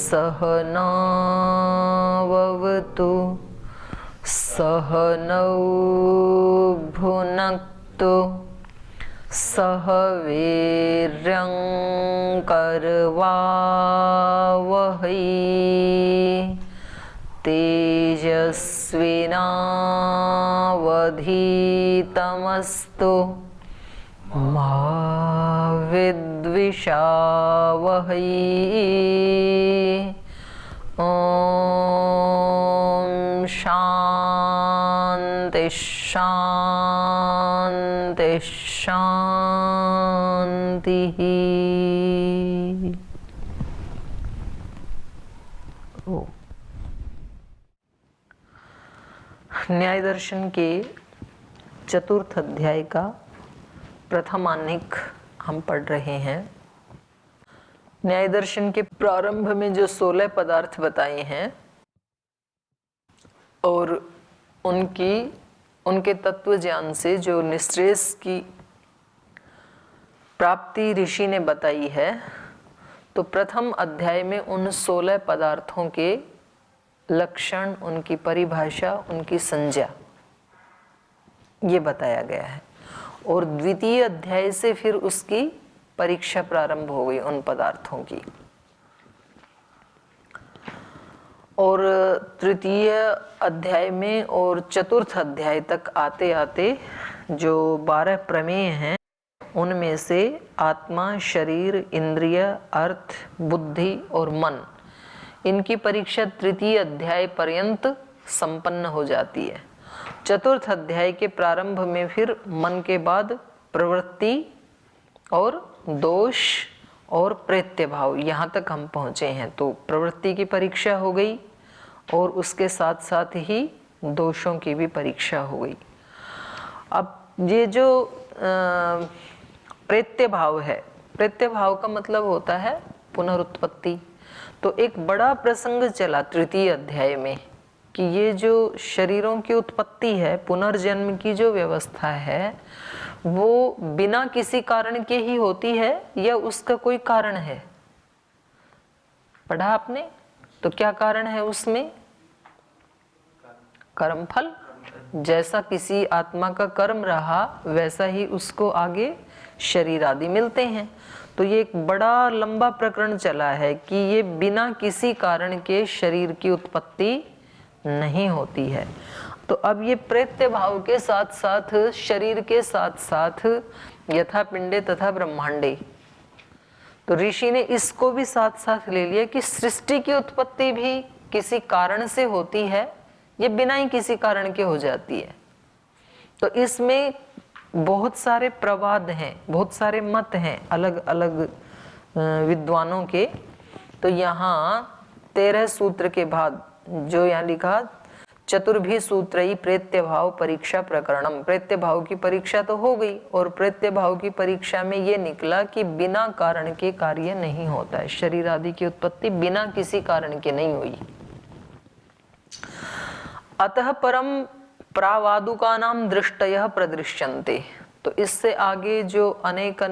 सहनाववतु सहनौ भुनक्तु सह वीर्यं करवावहै तेजस्विनावधीतमस्तु मा विद्विषावहै। ओम शांति शांति शांति। न्याय दर्शन के चतुर्थ अध्याय का प्रथम आह्निक हम पढ़ रहे हैं। न्याय दर्शन के प्रारंभ में जो 16 पदार्थ बताए हैं और उनके तत्व ज्ञान से जो निश्रेष की प्राप्ति ऋषि ने बताई है, तो प्रथम अध्याय में उन 16 पदार्थों के लक्षण, उनकी परिभाषा, उनकी संज्ञा ये बताया गया है। और द्वितीय अध्याय से फिर उसकी परीक्षा प्रारंभ हो गई उन पदार्थों की। और तृतीय अध्याय में और चतुर्थ अध्याय तक आते आते जो 12 प्रमेय हैं, उनमें से आत्मा, शरीर, इंद्रिय, अर्थ, बुद्धि और मन, इनकी परीक्षा तृतीय अध्याय पर्यंत संपन्न हो जाती है। चतुर्थ अध्याय के प्रारंभ में फिर मन के बाद प्रवृत्ति और दोष और प्रेत्य भाव, यहाँ तक हम पहुँचे हैं। तो प्रवृत्ति की परीक्षा हो गई और उसके साथ साथ ही दोषों की भी परीक्षा हो गई। अब ये जो प्रेत्य भाव है, प्रेत्य भाव का मतलब होता है पुनरुत्पत्ति। तो एक बड़ा प्रसंग चला तृतीय अध्याय में कि ये जो शरीरों की उत्पत्ति है, पुनर्जन्म की जो व्यवस्था है, वो बिना किसी कारण के ही होती है या उसका कोई कारण है? पढ़ा आपने? तो क्या कारण है उसमें? कर्मफल। जैसा किसी आत्मा का कर्म रहा वैसा ही उसको आगे शरीर आदि मिलते हैं। तो ये एक बड़ा लंबा प्रकरण चला है कि ये बिना किसी कारण के शरीर की उत्पत्ति नहीं होती है। तो अब ये प्रेत्य भाव के साथ साथ शरीर के साथ साथ यथा पिंडे तथा ब्रह्मांडे, तो ऋषि ने इसको भी साथ साथ ले लिया कि सृष्टि की उत्पत्ति भी किसी कारण से होती है, ये बिना ही किसी कारण के हो जाती है। तो इसमें बहुत सारे प्रवाद हैं, बहुत सारे मत हैं अलग अलग विद्वानों के। तो यहाँ 13 सूत्र के बाद जो यहाँ लिखा, चतुर्भी सूत्रई प्रेत्य भाव परीक्षा प्रकरणम। प्रेत्य भाव की परीक्षा तो हो गई और प्रेत्य भाव की परीक्षा में ये निकला कि बिना कारण के कार्य नहीं होता है। शरीर आदि की उत्पत्ति बिना किसी कारण के नहीं हुई। अतः परम प्रावादुका नाम दृष्टयः प्रदृश्यन्ते। तो इससे आगे जो अनेक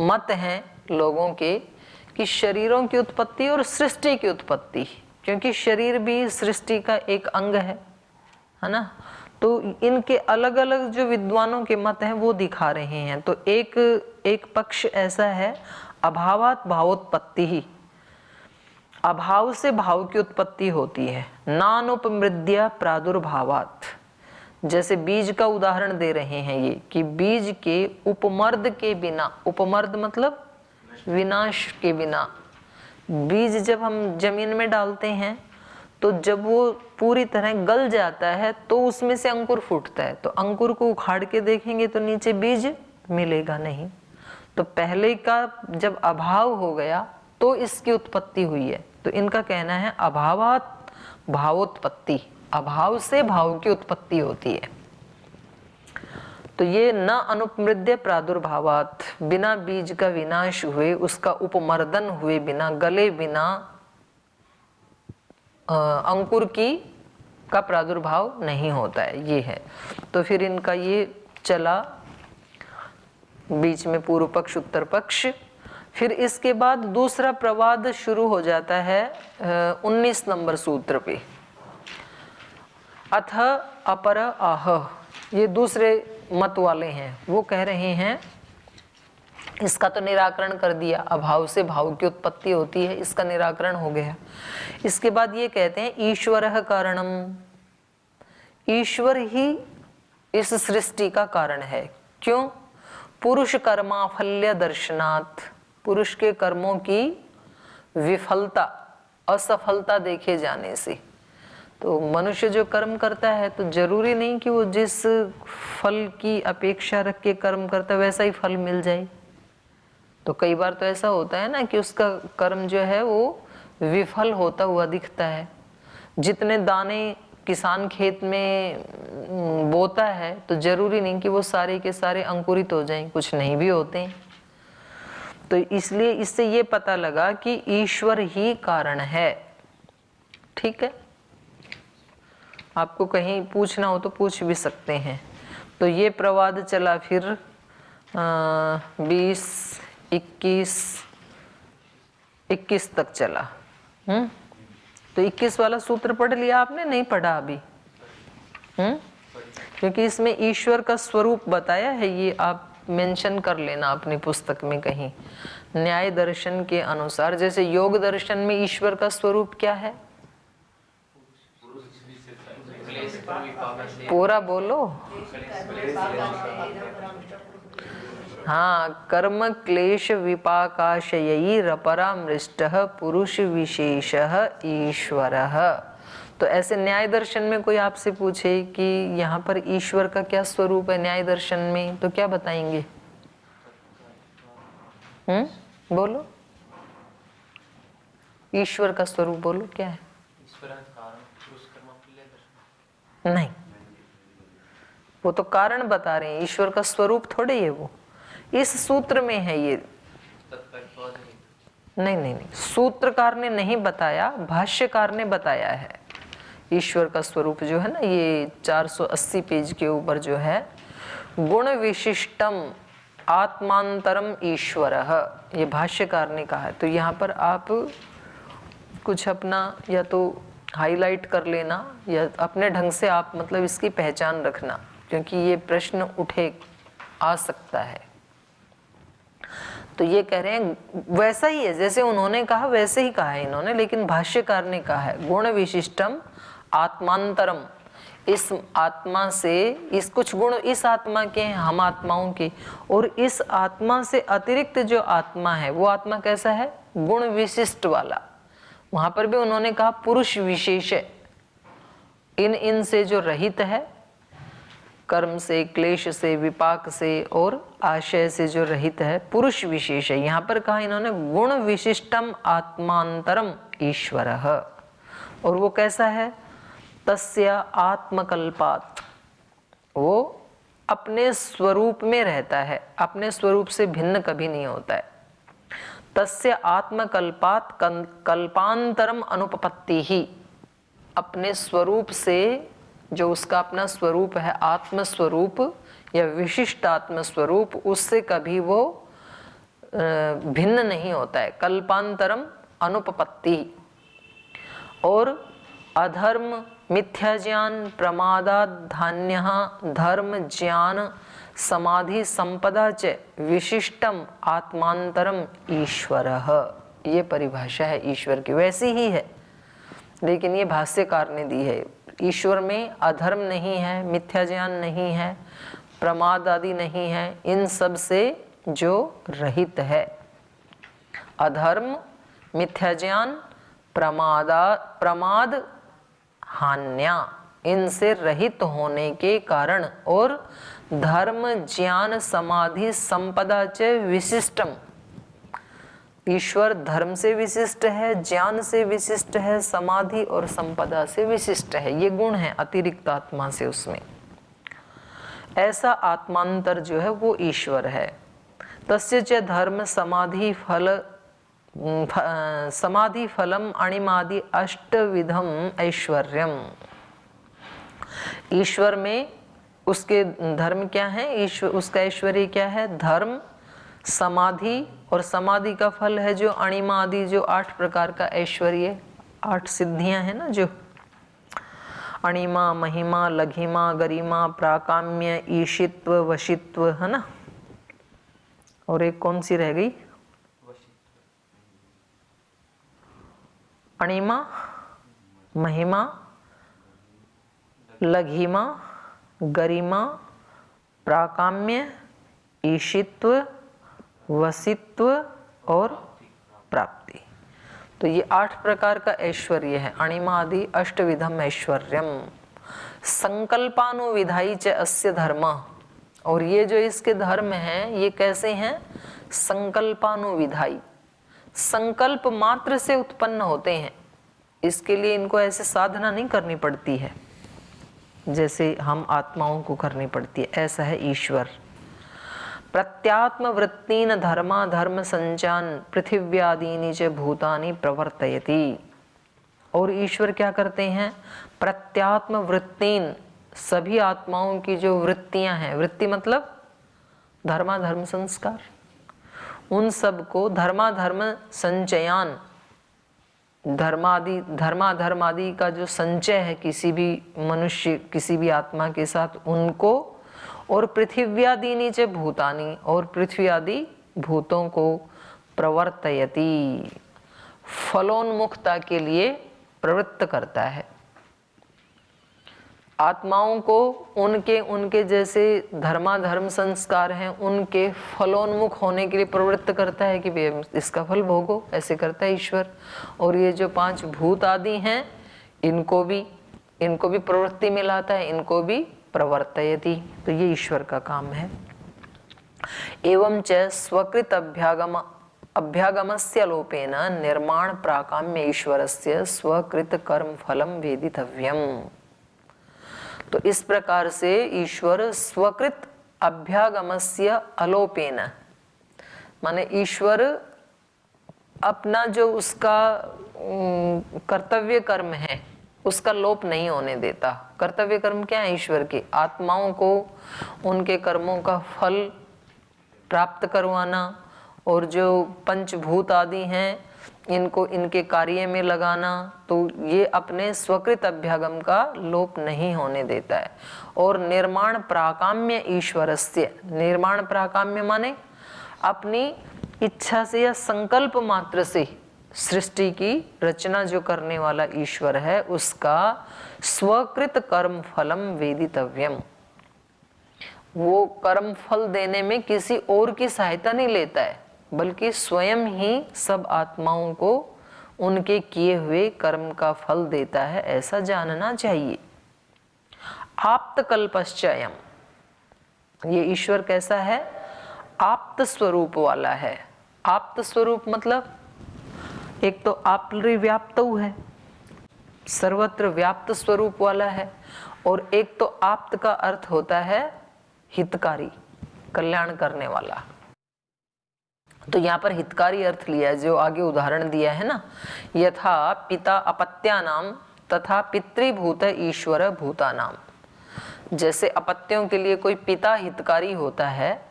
मत हैं लोगों के कि शरीरों की उत्पत्ति और सृष्टि की उत्पत्ति, क्योंकि शरीर भी सृष्टि का एक अंग है ना। तो इनके अलग अलग जो विद्वानों के मत हैं वो दिखा रहे हैं। तो एक पक्ष ऐसा है, अभावात भावोत्पत्ति ही, अभाव से भाव की उत्पत्ति होती है। नानुपमृद्या प्रादुर्भावात, जैसे बीज का उदाहरण दे रहे हैं ये कि बीज के उपमर्द के बिना, उपमर्द मतलब विनाश के बिना, बीज जब हम जमीन में डालते हैं तो जब वो पूरी तरह गल जाता है तो उसमें से अंकुर फूटता है। तो अंकुर को उखाड़ के देखेंगे तो नीचे बीज मिलेगा नहीं। तो पहले का जब अभाव हो गया तो इसकी उत्पत्ति हुई है। तो इनका कहना है अभावात भावोत्पत्ति, अभाव से भाव की उत्पत्ति होती है। तो ये न अनुपमृद्य प्रादुर्भावात, बिना बीज का विनाश हुए, उसका उपमर्दन हुए बिना, गले बिना अंकुर का प्रादुर्भाव नहीं होता है, ये है। तो फिर इनका ये चला बीच में पूर्व पक्ष उत्तर पक्ष, फिर इसके बाद दूसरा प्रवाद शुरू हो जाता है 19 नंबर सूत्र पे। अथ अपर आह, ये दूसरे मत वाले हैं, वो कह रहे हैं इसका तो निराकरण कर दिया, अभाव से भाव की उत्पत्ति होती है, इसका निराकरण हो गया। इसके बाद ये कहते हैं ईश्वरः कारणम, ईश्वर ही इस सृष्टि का कारण है। क्यों? पुरुष कर्माफल्य दर्शनात्, पुरुष के कर्मों की विफलता, असफलता देखे जाने से। तो मनुष्य जो कर्म करता है तो जरूरी नहीं कि वो जिस फल की अपेक्षा रख के कर्म करता है वैसा ही फल मिल जाए। तो कई बार तो ऐसा होता है ना कि उसका कर्म जो है वो विफल होता हुआ दिखता है। जितने दाने किसान खेत में बोता है तो जरूरी नहीं कि वो सारे के सारे अंकुरित हो जाएं, कुछ नहीं भी होते हैं। तो इसलिए इससे ये पता लगा कि ईश्वर ही कारण है। ठीक है, आपको कहीं पूछना हो तो पूछ भी सकते हैं। तो ये प्रवाद चला फिर 20, 21 तक चला। तो 21 वाला सूत्र पढ़ लिया आपने? नहीं पढ़ा अभी? क्योंकि इसमें ईश्वर का स्वरूप बताया है, ये आप मेंशन कर लेना अपनी पुस्तक में कहीं। न्याय दर्शन के अनुसार, जैसे योग दर्शन में ईश्वर का स्वरूप क्या है? पूरा बोलो। हाँ, कर्म क्लेश विपाकाशयैरपरामृष्टः पुरुष विशेषः ईश्वरः। तो ऐसे न्याय दर्शन में कोई आपसे पूछे कि यहाँ पर ईश्वर का क्या स्वरूप है न्याय दर्शन में, तो क्या बताएंगे? बोलो, ईश्वर का स्वरूप बोलो, क्या है? नहीं, वो तो कारण बता रहे हैं, ईश्वर का स्वरूप थोड़े है वो। इस सूत्र में है ये। नहीं, सूत्रकार ने नहीं बताया, भाष्यकार ने बताया है। ईश्वर का स्वरूप जो है ना, ये 480 पेज के ऊपर जो है, गुण विशिष्टम आत्मांतरम ईश्वरः, ये भाष्यकार ने कहा है। तो यहाँ पर आप कुछ अपना या तो हाईलाइट कर लेना या अपने ढंग से आप मतलब इसकी पहचान रखना, क्योंकि ये प्रश्न उठे आ सकता है। तो ये कह रहे हैं वैसा ही है जैसे उन्होंने कहा, वैसे ही कहा है इन्होंने, लेकिन भाष्यकार ने कहा है गुण विशिष्टम आत्मांतरम, इस आत्मा से इस कुछ गुण इस आत्मा के हैं, हम आत्माओं के, और इस आत्मा से अतिरिक्त जो आत्मा है वो आत्मा कैसा है? गुण विशिष्ट वाला। वहां पर भी उन्होंने कहा पुरुष विशेष, इन से जो रहित है, कर्म से, क्लेश से, विपाक से और आशय से जो रहित है, पुरुष विशेष है। यहाँ पर कहा इन्होंने गुण विशिष्टम आत्मांतरम ईश्वरः, और वो कैसा है? तस्य आत्मकल्पात्, वो अपने स्वरूप में रहता है, अपने स्वरूप से भिन्न कभी नहीं होता है। तस्य आत्मकल्पात् कल्पांतरम अनुपपत्ति ही, अपने स्वरूप से, जो उसका अपना स्वरूप है, आत्म स्वरूप या विशिष्ट आत्म स्वरूप, उससे कभी वो भिन्न नहीं होता है। कल्पांतरम अनुपपत्ति। और अधर्म मिथ्या ज्ञान प्रमादात् धान्यः धर्म ज्ञान समाधि संपदा च विशिष्टम आत्मांतरम ईश्वरः, ये परिभाषा है ईश्वर की। वैसी ही है, लेकिन ये भाष्यकार ने दी है। ईश्वर में अधर्म नहीं है, मिथ्या ज्ञान नहीं है, प्रमाद आदि नहीं है, इन सब से जो रहित है। अधर्म, मिथ्या ज्ञान, प्रमाद, हान्या, इनसे रहित होने के कारण, और धर्म ज्ञान समाधि संपदा च विशिष्टम, ईश्वर धर्म से विशिष्ट है, ज्ञान से विशिष्ट है, समाधि और संपदा से विशिष्ट है। ये गुण है अतिरिक्त आत्मा से उसमें। ऐसा आत्मांतर जो है वो ईश्वर है। तस्य च धर्म समाधि फलम अणिमादि अष्टविधम ऐश्वर्यम, ईश्वर में उसके धर्म क्या है? ईश्वर उसका ऐश्वर्य क्या है? धर्म, समाधि, और समाधि का फल है जो अणिमा आदि, जो 8 प्रकार का ऐश्वर्य, 8 सिद्धियां हैं ना, जो अणिमा, महिमा, लघिमा, गरिमा, प्राकाम्य, ईशित्व, वशित्व, है ना। और एक कौन सी रह गई? अणिमा, महिमा, लघिमा, गरिमा, प्राकाम्य, ईशित्व, वसित्व और प्राप्ति। तो ये 8 प्रकार का ऐश्वर्य है। अणिमा आदि अष्टविधम ऐश्वर्यम संकल्पानुविधाई च अस्य धर्म। और ये जो इसके धर्म हैं ये कैसे हैं? संकल्पानुविधाई, संकल्प मात्र से उत्पन्न होते हैं। इसके लिए इनको ऐसे साधना नहीं करनी पड़ती है जैसे हम आत्माओं को करनी पड़ती है। ऐसा है ईश्वर। प्रत्यात्म वृत्तीन धर्मा धर्म संचान पृथिव्यादीनि च भूतानि प्रवर्तयति। और ईश्वर क्या करते हैं? प्रत्यात्म वृत्तीन, सभी आत्माओं की जो वृत्तियां हैं, वृत्ति मतलब धर्माधर्म संस्कार, उन सब को धर्माधर्म संचयान, धर्माधर्म आदि का जो संचय है किसी भी मनुष्य, किसी भी आत्मा के साथ, उनको, और पृथिव्यादीनि च भूतानि, और पृथ्वी आदि भूतों को प्रवर्तयति, फलोन्मुखता के लिए प्रवृत्त करता है। आत्माओं को उनके उनके जैसे धर्माधर्म संस्कार हैं उनके फलोन्मुख होने के लिए प्रवृत्त करता है कि इसका फल भोगो, ऐसे करता है ईश्वर। और ये जो 5 भूत आदि हैं इनको भी प्रवृत्ति में लाता है, इनको भी प्रवर्तयति। तो ये ईश्वर का काम है। एवं च स्वकृत अभ्यागमस्य लोपेन निर्माण प्राकाम्य ईश्वरस्य स्वकृत कर्म फलम वेदितव्यम। तो इस प्रकार से ईश्वर स्वकृत अभ्यागमस्य अलोपेन, माने ईश्वर अपना जो उसका कर्तव्य कर्म है उसका लोप नहीं होने देता। कर्तव्य कर्म क्या है? ईश्वर के आत्माओं को उनके कर्मों का फल प्राप्त करवाना, और जो पंचभूत आदि हैं इनको इनके कार्य में लगाना। तो ये अपने स्वकृत अभ्यागम का लोप नहीं होने देता है। और निर्माण प्राकाम्य ईश्वरस्य, निर्माण प्राकाम्य माने अपनी इच्छा से या संकल्प मात्र से सृष्टि की रचना जो करने वाला ईश्वर है उसका स्वकृत कर्म फलम वेदितव्यम। वो कर्म फल देने में किसी और की सहायता नहीं लेता है, बल्कि स्वयं ही सब आत्माओं को उनके किए हुए कर्म का फल देता है, ऐसा जानना चाहिए। आप्त कल्पश्चयम, ये ईश्वर कैसा है? आप्त स्वरूप वाला है। आप्त स्वरूप मतलब एक तो आपरिव्याप्त है, सर्वत्र व्याप्त स्वरूप वाला है, और एक तो आप्त का अर्थ होता है हितकारी, कल्याण करने वाला। तो यहाँ पर हितकारी अर्थ लिया है, जो आगे उदाहरण दिया है ना, यथा पिता अपत्यानाम तथा पितृभूत ईश्वर भूतानाम। जैसे अपत्यों के लिए कोई पिता हितकारी होता है,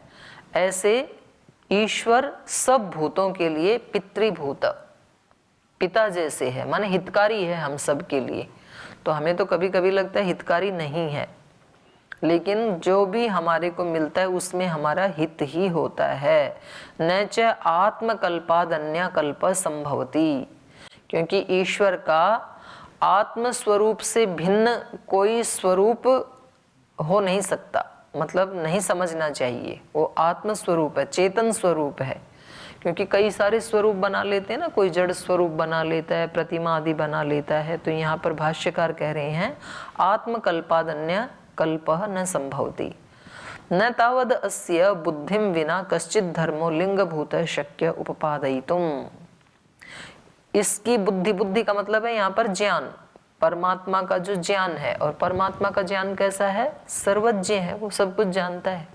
ऐसे ईश्वर सब भूतों के लिए पितृभूत, पिता जैसे है, माने हितकारी है हम सब के लिए। तो हमें तो कभी कभी लगता है हितकारी नहीं है, लेकिन जो भी हमारे को मिलता है उसमें हमारा हित ही होता है। न च आत्मकल्पादन्य कल्प संभवती, क्योंकि ईश्वर का आत्म स्वरूप से भिन्न कोई स्वरूप हो नहीं सकता, मतलब नहीं समझना चाहिए। वो आत्म स्वरूप है, चेतन स्वरूप है। क्योंकि कई सारे स्वरूप बना लेते हैं ना, कोई जड़ स्वरूप बना लेता है, प्रतिमा आदि बना लेता है। तो यहाँ पर भाष्यकार कह रहे हैं आत्मकल्पादन्य कल्पः न संभवति, न तावद अस्य बुद्धिं विना कश्चित् धर्मो लिंगभूत शक्य उपपादयितुम्। इसकी बुद्धि का मतलब है यहाँ पर ज्ञान, परमात्मा का जो ज्ञान है। और परमात्मा का ज्ञान कैसा है? सर्वज्ञ है, वो सब कुछ जानता है,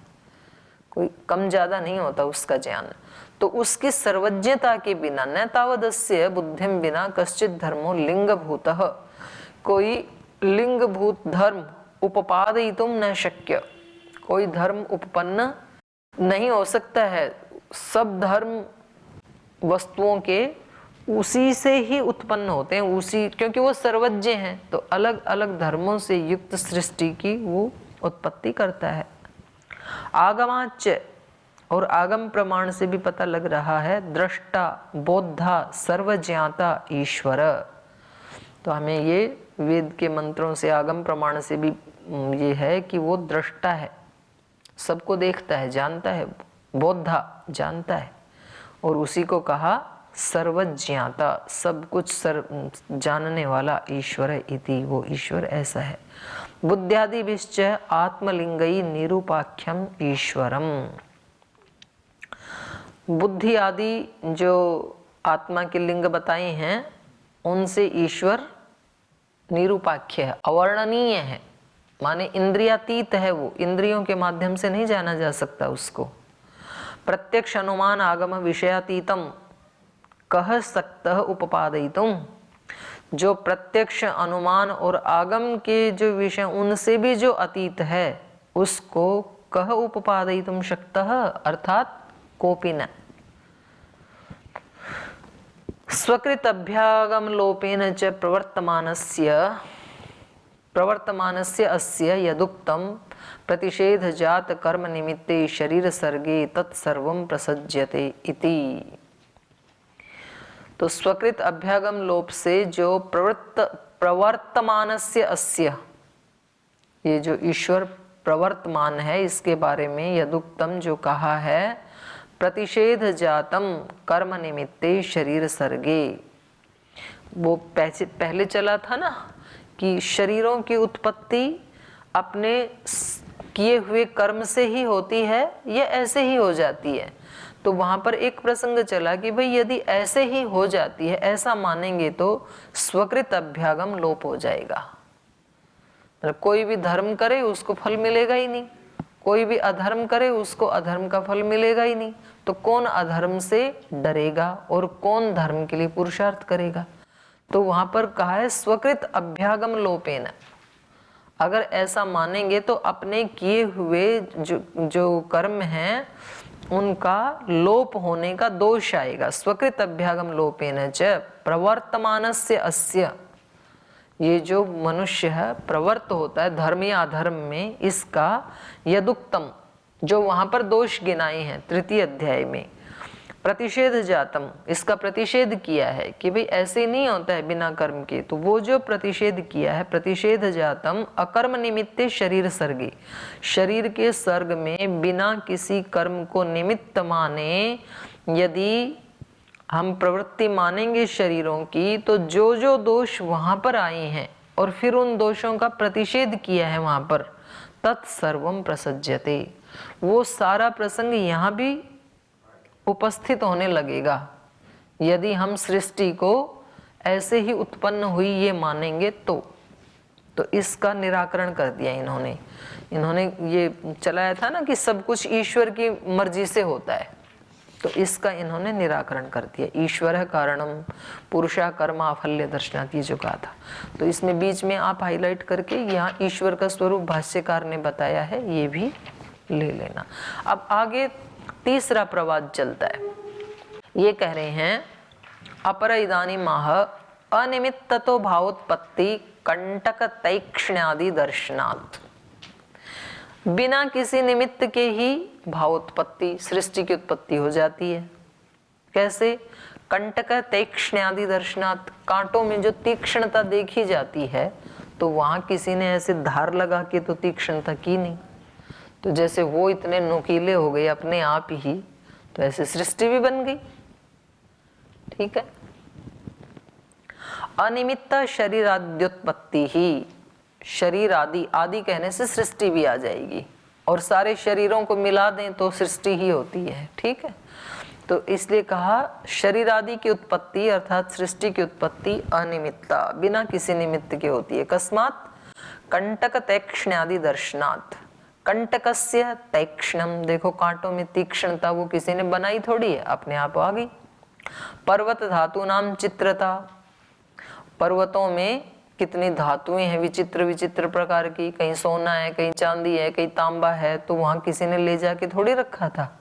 कोई कम ज्यादा नहीं होता उसका ज्ञान। तो उसकी सर्वज्ञता के बिना, न तावदस्य बुद्धिं बिना कश्चित् धर्मो लिंगभूतः, कोई लिंगभूत धर्म उपपादयितुम न शक्य, कोई धर्म उपपन्न नहीं हो सकता है सब धर्म वस्तुओं के उसी से ही उत्पन्न होते हैं, उसी, क्योंकि वो सर्वज्ञ हैं, तो अलग अलग धर्मों से युक्त सृष्टि की वो उत्पत्ति करता है। आगमाच, और आगम प्रमाण से भी पता लग रहा है, दृष्टा बोधा सर्वज्ञाता ईश्वर। तो हमें ये वेद के मंत्रों से, आगम प्रमाण से भी ये है कि वो दृष्टा है, सबको देखता है, जानता है, बोधा जानता है, और उसी को कहा सर्वज्ञाता, सब कुछ जानने वाला ईश्वर इति, वो ईश्वर ऐसा है। बुद्ध्यादि विश्च आत्मलिंगई निरूपाख्यम ईश्वरम। बुद्धि आदि जो आत्मा के लिंग बताए हैं उनसे ईश्वर निरूपाख्य है, अवर्णनीय है, माने इंद्रियातीत है, वो इंद्रियों के माध्यम से नहीं जाना जा सकता उसको। प्रत्यक्ष अनुमान आगम विषयातीतम कह सकता उपपादयितुम, जो प्रत्यक्ष अनुमान और आगम के जो विषय उनसे भी जो अतीत है उसको कह उपपादयितुम शक्तः, अर्थात कोपि न। स्वकृत अभ्यागम लोपेन च प्रवर्तमानस्य अस्य यदुक्तम प्रतिषेध जात कर्म निमित्ते शरीर सर्गे तत्सर्वं प्रसज्यते इति। तो स्वकृत अभ्यागम लोप से जो प्रवर्तमानस्य अस्य, ये जो ईश्वर प्रवर्तमान है इसके बारे में यदुक्तम जो कहा है, प्रतिषेध जातम कर्म निमित्ते शरीर सर्गे, वो पहले चला था ना कि शरीरों की उत्पत्ति अपने किए हुए कर्म से ही होती है या ऐसे ही हो जाती है। तो वहां पर एक प्रसंग चला कि भाई यदि ऐसे ही हो जाती है, ऐसा मानेंगे तो स्वकृत अभ्यागम लोप हो जाएगा। मतलब कोई भी धर्म करे उसको फल मिलेगा ही नहीं, कोई भी अधर्म करे उसको अधर्म का फल मिलेगा ही नहीं। तो कौन अधर्म से डरेगा और कौन धर्म के लिए पुरुषार्थ करेगा? तो वहां पर कहा है स्वकृत अभ्यागम लोपेन। अगर ऐसा मानेंगे तो अपने किए हुए जो कर्म हैं उनका लोप होने का दोष आएगा। स्वकृत अभ्यागम लोपेन च प्रवर्तमानस्य अस्य, ये जो मनुष्य है प्रवर्त होता है धर्म या अधर्म में, इसका यदुक्तम जो वहां पर दोष गिनाए हैं तृतीय अध्याय में, प्रतिषेध जातम, इसका प्रतिषेध किया है कि भाई ऐसे नहीं होता है बिना कर्म के। तो वो जो प्रतिषेध किया है, प्रतिषेध जातम अकर्म निमित्ते शरीर सर्गे, शरीर के सर्ग में बिना किसी कर्म को निमित्त माने यदि हम प्रवृत्ति मानेंगे शरीरों की, तो जो जो दोष वहां पर आए हैं और फिर उन दोषों का प्रतिषेध किया है वहां पर, तत्सर्वम प्रसज्यते, वो सारा प्रसंग यहाँ भी उपस्थित होने लगेगा। यदि हम सृष्टि को ऐसे ही उत्पन्न हुई ये मानेंगे तो इसका निराकरण कर दिया इन्होंने ये चलाया था ना कि सब कुछ ईश्वर की मर्जी से होता है, तो इसका इन्होंने निराकरण कर दिया। ईश्वर कारणम पुरुषा कर्मा फल्य दर्शनात्, ये जो कहा था। तो इसमें बीच में आप हाईलाइट करके यहाँ ईश्वर का स्वरूप भाष्यकार ने बताया है, ये भी ले लेना। अब आगे तीसरा प्रवाद चलता है। ये कह रहे हैं अपर इदानी माह अनिमित्ततो भावोत्पत्ति कंटक तैक्ष्ण्यादि दर्शनात्, बिना किसी निमित्त के ही भावोत्पत्ति सृष्टि की उत्पत्ति हो जाती है। कैसे? कंटक तैक्ष्ण्यादि दर्शनात्, कांटों में जो तीक्ष्णता देखी जाती है तो वहां किसी ने ऐसे धार लगा के तो तीक्ष्णता की नहीं, तो जैसे वो इतने नुकीले हो गए अपने आप ही, तो ऐसे सृष्टि भी बन गई। ठीक है। अनिमित्त शरीराद्युत्पत्ति ही, शरीर आदि, आदि कहने से सृष्टि भी आ जाएगी, और सारे शरीरों को मिला दें तो सृष्टि ही होती है। ठीक है। तो इसलिए कहा शरीर आदि की उत्पत्ति अर्थात सृष्टि की उत्पत्ति अनिमित्ता, बिना किसी निमित्त के होती है। कस्मात् कंटक तैक्ष्ण्यादि दर्शनात्, कंटकस्य तैक्ष्णम, देखो कांटों में तीक्ष्णता वो किसी ने बनाई थोड़ी है, अपने आप आ गई। पर्वत धातु नाम चित्रता, पर्वतों में कितनी धातुएं हैं विचित्र विचित्र प्रकार की, कहीं सोना है, कहीं चांदी है, कहीं तांबा है, तो वहां किसी ने ले जाके थोड़ी रखा था,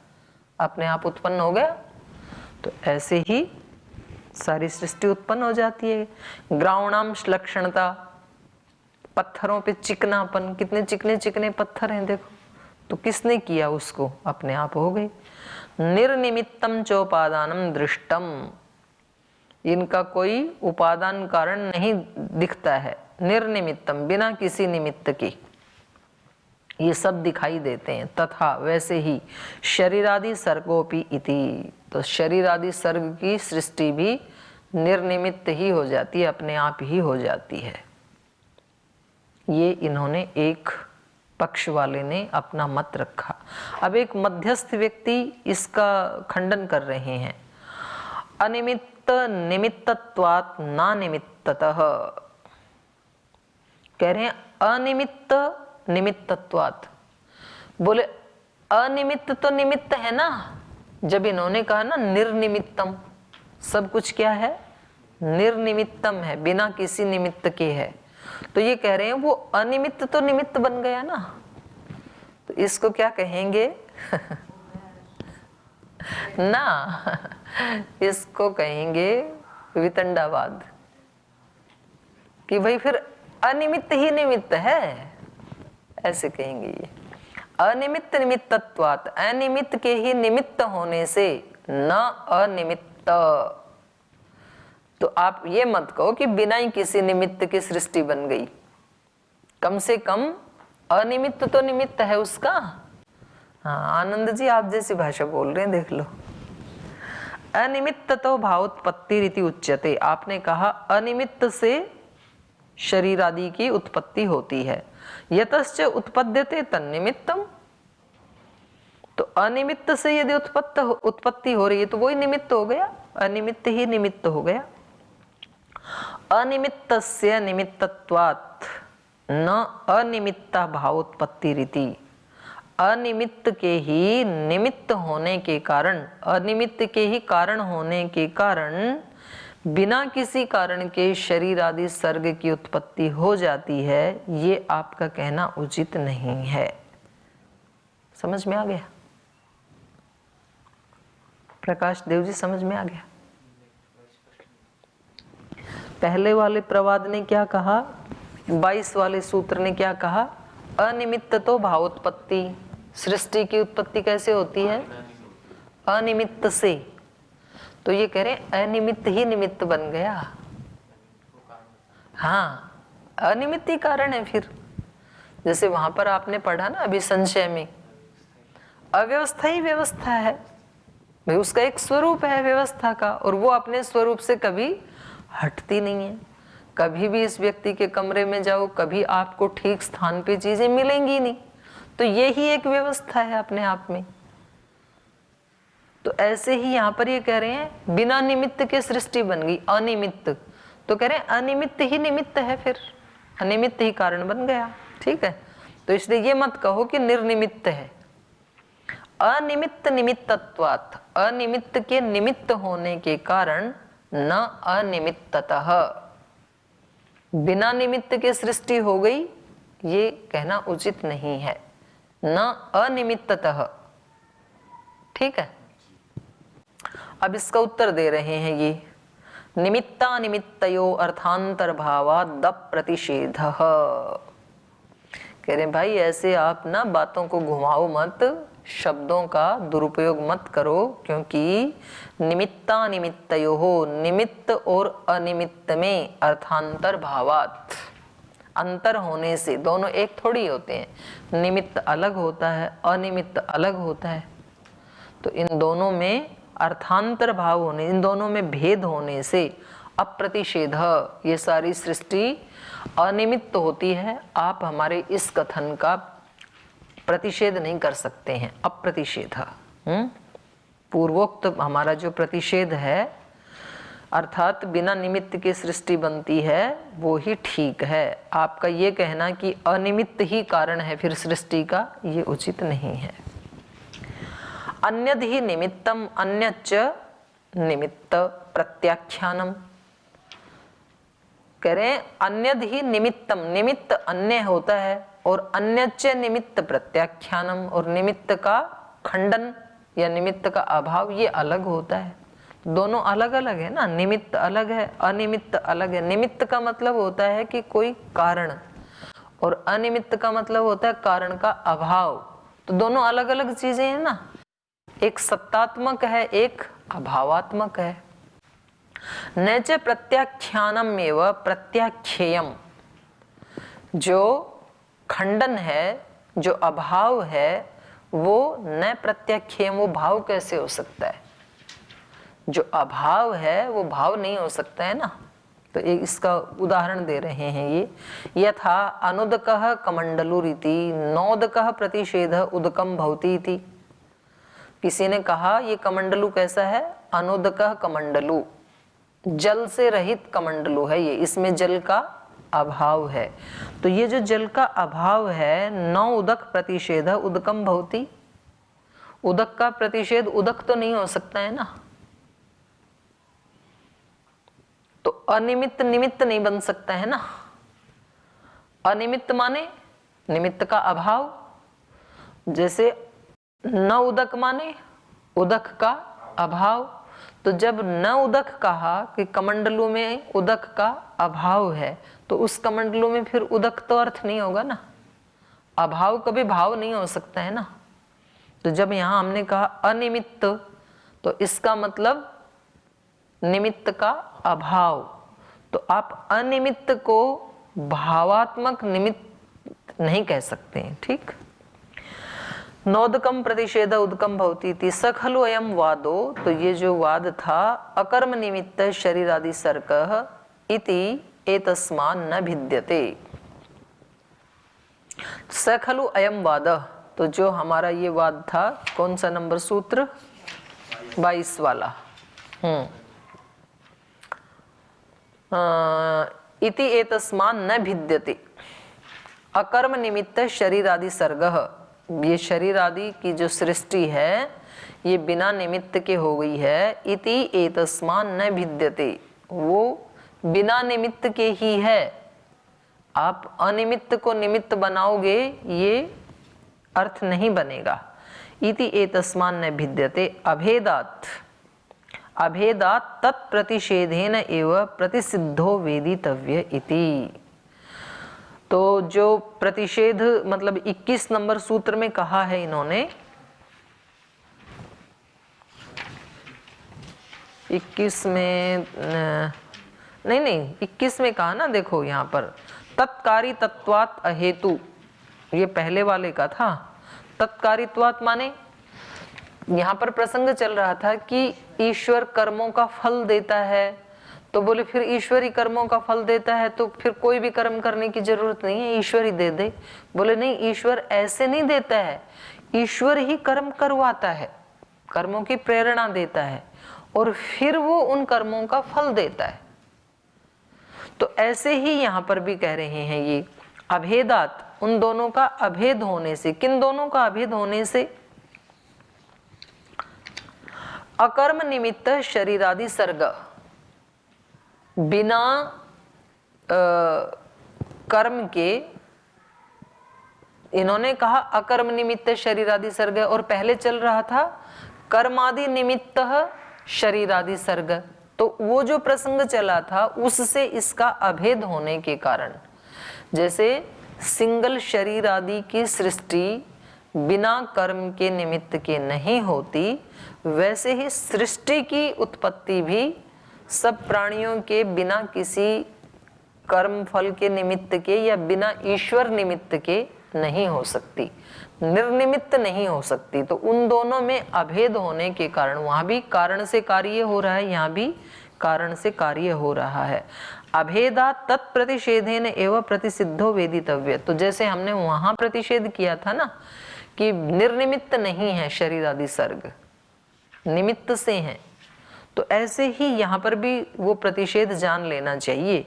अपने आप उत्पन्न हो गया। तो ऐसे ही सारी सृष्टि उत्पन्न हो जाती है। ग्राउणांश लक्षणता, पत्थरों पे चिकनापन, कितने चिकने चिकने पत्थर हैं देखो, तो किसने किया उसको, अपने आप हो गए। निर्निमित्तम चोपादानम दृष्टम, इनका कोई उपादान कारण नहीं दिखता है। निर्निमित्तम, बिना किसी निमित्त के ये सब दिखाई देते हैं। तथा वैसे ही शरीरादि सर्गोपि इति, तो शरीरादि सर्ग की सृष्टि भी निर्निमित्त ही हो जाती है, अपने आप ही हो जाती है। ये इन्होंने एक पक्ष वाले ने अपना मत रखा। अब एक मध्यस्थ व्यक्ति इसका खंडन कर रहे हैं। अनिमित्त निमित्तत्वात् ना निमित्ततः, कह रहे हैं अनिमित्त निमित्तत्वात्। बोले अनिमित्त तो निमित्त है ना, जब इन्होंने कहा ना निर्निमित्तम, सब कुछ क्या है, निर्निमित्तम है, बिना किसी निमित्त के है, तो ये कह रहे हैं वो अनिमित्त तो निमित्त बन गया ना, तो इसको क्या कहेंगे ना, इसको कहेंगे वितंडावाद, कि भाई फिर अनिमित्त ही निमित्त है, ऐसे कहेंगे ये। अनिमित्त निमित्तत्वात्, अनिमित्त के ही निमित्त होने से न अनिमित्त, तो आप ये मत कहो कि बिना ही किसी निमित्त की सृष्टि बन गई, कम से कम अनिमित्त तो निमित्त है उसका। हाँ आनंद जी आप जैसी भाषा बोल रहे हैं, देख लो। अनिमित्त तो भावोत्पत्ति रीति उच्यते, आपने कहा अनिमित्त से शरीर आदि की उत्पत्ति होती है। यतश्च उत्पद्यते तन्निमित्तम, तो अनिमित्त से यदि उत्पत्ति हो रही है तो वही निमित्त हो गया, अनिमित्त ही निमित्त हो गया। अनिमित्तस्य निमित्तत्वात् न अनिमित्ता भावोत्पत्ति रीति, अनिमित्त के ही निमित्त होने के कारण, अनिमित्त के ही कारण होने के कारण बिना किसी कारण के शरीर आदि सर्ग की उत्पत्ति हो जाती है, ये आपका कहना उचित नहीं है। समझ में आ गया प्रकाश देव जी, समझ में आ गया? पहले वाले प्रवाद ने क्या कहा, 22 वाले सूत्र ने क्या कहा, अनिमित्त तो भावोत्पत्ति, सृष्टि की उत्पत्ति कैसे होती है, अनिमित्त से, तो ये कह रहे हैं अनिमित्त ही निमित्त बन गया। हाँ अनिमित्त ही कारण है फिर, जैसे वहां पर आपने पढ़ा ना अभी संशय में, अव्यवस्था ही व्यवस्था है भाई, उसका एक स्वरूप है व्यवस्था का, और वो अपने स्वरूप से कभी हटती नहीं है। कभी भी इस व्यक्ति के कमरे में जाओ, कभी आपको ठीक स्थान पे चीजें मिलेंगी नहीं, तो ये ही एक व्यवस्था है अपने आप में। तो ऐसे ही यहाँ पर ये कह रहे हैं बिना निमित्त के सृष्टि बन गई, अनिमित्त, तो कह रहे हैं अनिमित्त ही निमित्त है, फिर अनिमित्त ही कारण बन गया। ठीक है, तो इसलिए ये मत कहो कि निर्निमित्त है। अनिमित्त निमित्तत्वात्, अनिमित्त के निमित्त होने के कारण न अनिमित्ततः, बिना निमित्त के सृष्टि हो गई, ये कहना उचित नहीं है, न अनिमित्ततः। ठीक है, अब इसका उत्तर दे रहे हैं ये, निमित्ता निमित्तयो अर्थांतर्भावाद् प्रतिषेधः। कह रहे भाई ऐसे आप ना बातों को घुमाओ मत, शब्दों का दुरुपयोग मत करो, क्योंकि निमित्ता निमित्तयोः, निमित्त और अनिमित्त में अर्थांतर भावात्, अंतर होने से, दोनों एक थोड़ी होते हैं, निमित्त अलग होता है, अनिमित्त अलग होता है, तो इन दोनों में अर्थांतर भाव होने, इन दोनों में भेद होने से अप्रतिषेध, ये सारी सृष्टि अनिमित्त होती है। आप हमारे इस कथन का प्रतिषेध नहीं कर सकते हैं, अप्रतिषेध। पूर्वोक्त हमारा जो प्रतिषेध है, अर्थात बिना निमित्त की सृष्टि बनती है, वो ही ठीक है। आपका ये कहना कि अनिमित्त ही कारण है फिर सृष्टि का, ये उचित नहीं है। अन्यद ही निमित्तम अन्यच्च निमित्त प्रत्याख्यानम, कह रहे हैं अन्यद ही निमित्तम, निमित्त अन्य होता है, और अन्यच्च निमित्त प्रत्याख्यानम, और निमित्त का खंडन या निमित्त का अभाव, ये अलग होता है। दोनों अलग अलग है ना, निमित्त अलग है, अनिमित्त अलग है। निमित्त का मतलब होता है कि कोई कारण, और अनिमित्त का मतलब होता है कारण का अभाव। तो दोनों अलग अलग चीजें हैं ना, एक सत्तात्मक है, एक अभावात्मक है। नैच प्रत्याख्यानम एवं प्रत्याख्येयम, जो खंडन है, जो अभाव है, वो न प्रत्याख्येयम, वो भाव कैसे हो सकता है? जो अभाव है वो भाव नहीं हो सकता है ना। तो एक इसका उदाहरण दे रहे हैं ये, यथा अनुदकः कमंडलुरिति नोदकः प्रतिषेधः उदकम भवति इति। किसी ने कहा ये कमंडलू कैसा है? अनुदकः कमंडलू, जल से रहित कमंडलू है ये, इसमें जल का अभाव है। तो ये जो जल का अभाव है, न उदक प्रतिषेध उदकम भवति, उदक का प्रतिषेध उदक तो नहीं हो सकता है ना। तो अनिमित्त निमित्त नहीं बन सकता है ना। अनिमित्त माने निमित्त का अभाव, जैसे न उदक माने उदक का अभाव। तो जब न उदक कहा कि कमंडलू में उदक का अभाव है, तो उस कमंडलू में फिर उदक तो अर्थ नहीं होगा ना, अभाव कभी भाव नहीं हो सकता है ना। तो जब यहां हमने कहा अनिमित्त, तो इसका मतलब निमित्त का अभाव। तो आप अनिमित्त को भावात्मक निमित्त नहीं कह सकते हैं, ठीक। नोदकम प्रतिषेध उदकम भवति इति स खलु अयम वादो, तो ये जो वाद था, अकर्म निमित्त शरीरादि सर्कः इति एतस्मान् न भिद्यते। स खलु अयम वाद, तो जो हमारा ये वाद था, कौन सा नंबर सूत्र? 22 वाला। इति एतस्मान् न भिद्यते, अकर्म निमित्त शरीर आदि सर्गः, ये शरीर आदि की जो सृष्टि है ये बिना निमित्त के हो गई है। इति एतस्मान् न भिद्यते, वो बिना निमित्त के ही है। आप अनिमित्त को निमित्त बनाओगे ये अर्थ नहीं बनेगा। इति एतस्मान् न भिद्यते अभेदात्, अभेदात् तत्प्रतिषेधेन एव प्रतिसिद्धो वेदितव्य इति। तो जो प्रतिषेध मतलब 21 नंबर सूत्र में कहा है इन्होंने, 21 में नहीं 21 में कहा ना, देखो यहाँ पर तत्कारी तत्वात् अहेतु, ये पहले वाले का था। तत्कारित्वात् माने यहाँ पर प्रसंग चल रहा था कि ईश्वर कर्मों का फल देता है, तो बोले फिर ईश्वर ही कर्मों का फल देता है तो फिर कोई भी कर्म करने की जरूरत नहीं है, ईश्वर ही दे दे। बोले नहीं, ईश्वर ऐसे नहीं देता है, ईश्वर ही कर्म करवाता है, कर्मों की प्रेरणा देता है और फिर वो उन कर्मों का फल देता है। तो ऐसे ही यहाँ पर भी कह रहे हैं ये अभेदात, उन दोनों का अभेद होने से। किन दोनों का अभेद होने से? अकर्म निमित्त शरीरादि सर्ग, बिना कर्म के, इन्होंने कहा अकर्म निमित्त शरीरादि सर्ग, और पहले चल रहा था कर्मादि निमित्त शरीरादि सर्ग। तो वो जो प्रसंग चला था उससे इसका अभेद होने के कारण, जैसे सिंगल शरीर आदि की सृष्टि बिना कर्म के निमित्त के नहीं होती, वैसे ही सृष्टि की उत्पत्ति भी सब प्राणियों के बिना किसी कर्म फल के निमित्त के या बिना ईश्वर निमित्त के नहीं हो सकती, निर्निमित्त नहीं हो सकती। तो उन दोनों में अभेद होने के कारण वहां भी कारण से कार्य हो रहा है, यहाँ भी कारण से कार्य हो रहा है। अभेदा तत्प्रतिषेधेन एवं प्रतिसिद्धो वेदितव्य, तो जैसे हमने वहां प्रतिषेध किया था ना कि निर्निमित्त नहीं है शरीर आदि सर्ग, निमित्त से हैं, तो ऐसे ही यहाँ पर भी वो प्रतिषेध जान लेना चाहिए।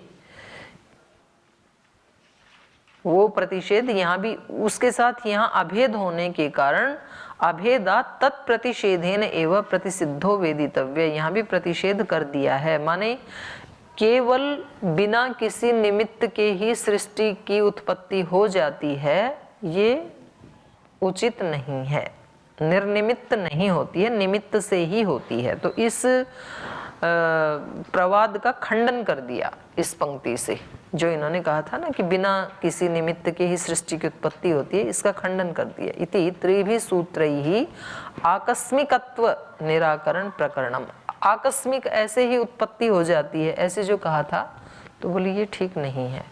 वो प्रतिषेध यहाँ भी उसके साथ यहाँ अभेद होने के कारण अभेदा तत्प्रतिषेधेन एवं प्रतिसिद्धो वेदितव्य, यहाँ भी प्रतिषेध कर दिया है। माने केवल बिना किसी निमित्त के ही सृष्टि की उत्पत्ति हो जाती है, ये उचित नहीं है, निर्निमित्त नहीं होती है, निमित्त से ही होती है। तो इस प्रवाद का खंडन कर दिया इस पंक्ति से, जो इन्होंने कहा था ना कि बिना किसी निमित्त के ही सृष्टि की उत्पत्ति होती है, इसका खंडन कर दिया। इति त्रिभिः सूत्रैः आकस्मिकत्व निराकरण प्रकरणम। आकस्मिक ऐसे ही उत्पत्ति हो जाती है, ऐसे जो कहा था, तो बोली ये ठीक नहीं है।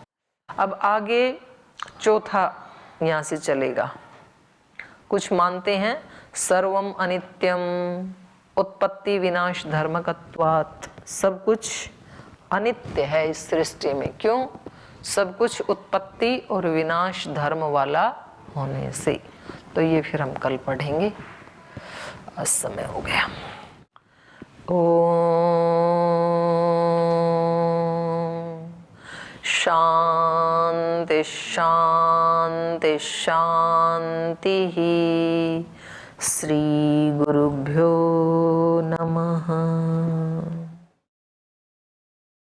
अब आगे चौथा यहाँ से चलेगा। कुछ मानते हैं सर्वम अनित्यम उत्पत्ति विनाश धर्मकत्वात्, सब कुछ अनित्य है इस सृष्टि में। क्यों? सब कुछ उत्पत्ति और विनाश धर्म वाला होने से। तो ये फिर हम कल पढ़ेंगे, आज समय हो गया। ओम शांति शांति शांति। श्री गुरुभ्यो नमः।